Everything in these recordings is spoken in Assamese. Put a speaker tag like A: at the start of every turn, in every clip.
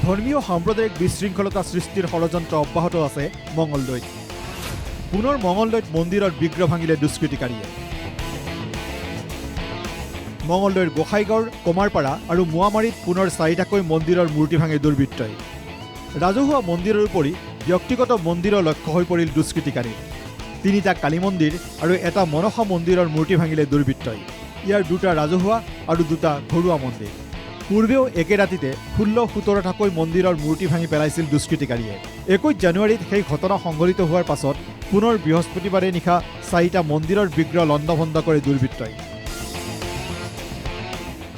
A: ধৰ্মীয় সাম্প্ৰদায়িক বিশৃংখলতা সৃষ্টিৰ ষড়যন্ত্ৰ অব্যাহত আছে মঙলদৈত। পুনৰ মঙলদৈত মন্দিৰৰ বিগ্ৰহ ভাঙিলে দুষ্কৃতিকাৰীয়ে। মঙলদৈৰ গোসাইগাঁৱৰ কমাৰপাৰা আৰু মোৱামাৰীত পুনৰ 4টাকৈ মন্দিৰৰ মূৰ্তি ভাঙে দুৰ্বৃত্তই। ৰাজহুৱা মন্দিৰৰ উপৰি ব্যক্তিগত মন্দিৰৰ লক্ষ্য হৈ পৰিল দুষ্কৃতিকাৰী। 3টা কালী মন্দিৰ আৰু এটা মনসা মন্দিৰৰ মূৰ্তি ভাঙিলে দুৰ্বৃত্তই। ইয়াৰ 2টা ৰাজহুৱা আৰু 2টা ঘৰুৱা মন্দিৰ। পূৰ্বেও একে ৰাতিতে 16-17টাকৈ মন্দিৰৰ মূৰ্তি ভাঙি পেলাইছিল দুষ্কৃতিকাৰীয়ে। 21 জানুৱাৰীত সেই ঘটনা সংঘটিত হোৱাৰ পাছত পুনৰ বৃহস্পতিবাৰে নিশা 4টা মন্দিৰৰ বিগ্ৰহ লণ্ডভণ্ড কৰে দুৰ্বৃত্তই।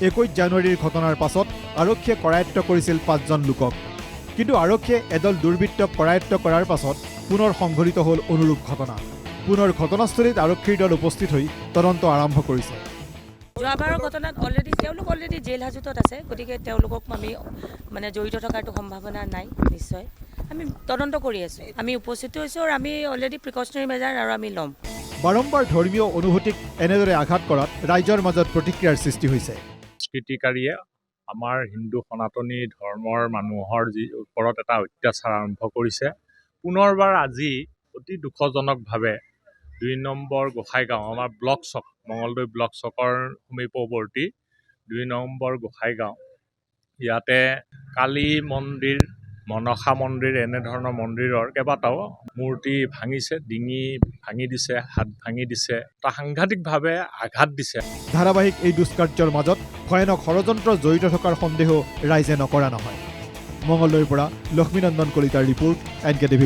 A: 21 জানুৱাৰীৰ ঘটনাৰ পাছত আৰক্ষীয়ে কৰায়ত্ব কৰিছিল 5জন লোকক। কিন্তু আৰক্ষীয়ে এদল দুৰ্বৃত্তক কৰায়ত্ব কৰাৰ পাছত পুনৰ সংঘটিত হ'ল অনুৰূপ ঘটনা। পুনৰ ঘটনাস্থলীত আৰক্ষীৰ দল উপস্থিত হৈ তদন্ত আৰম্ভ কৰিছে।
B: যোৱাবাৰৰ ঘটনাত তেওঁলোক অলৰেডি জেল হাজতত আছে, গতিকে তেওঁলোকক আমি জড়িত থকাটো সম্ভাৱনা নাই। নিশ্চয় আমি তদন্ত কৰি আছোঁ, আমি উপস্থিত হৈছোঁ আৰু আমি অলৰেডি প্ৰিকশ্যনাৰী মেজাৰ আৰু আমি ল'ম।
A: বাৰম্বাৰ ধৰ্মীয় অনুভূতিক এনেদৰে আঘাত কৰাত ৰাইজৰ মাজত প্ৰতিক্ৰিয়াৰ সৃষ্টি হৈছে।
C: দুষ্কৃতিকাৰীয়ে আমাৰ হিন্দু সনাতনী ধৰ্মৰ মানুহৰ ওপৰত এটা অত্যাচাৰ আৰম্ভ কৰিছে। পুনৰবাৰ আজি অতি দুখজনকভাৱে 2 নম্বৰ গোসাইগাঁও, আমাৰ ব্লক চক, মঙলদৈ ব্লক চকৰ সমীপৱৰ্তী 2 নম্বৰ গোসাইগাঁও, ইয়াতে কালী মন্দিৰ, মনসা মন্দিৰ এনেধৰণৰ মন্দিৰৰ কেইবাটাও মূৰ্তি ভাঙিছে, ডিঙি ভাঙি দিছে, হাত ভাঙি দিছে, এটা সাংঘাতিকভাৱে আঘাত দিছে।
A: ধাৰাবাহিক এই দুষ্কাৰ্যৰ মাজত ভয়ানক ষড়যন্ত্ৰ জড়িত থকাৰ সন্দেহো ৰাইজে নকৰা নহয়। মঙলদৈৰ পৰা লক্ষ্মীনন্দন কলিতাৰ ৰিপৰ্ট, NKTV+।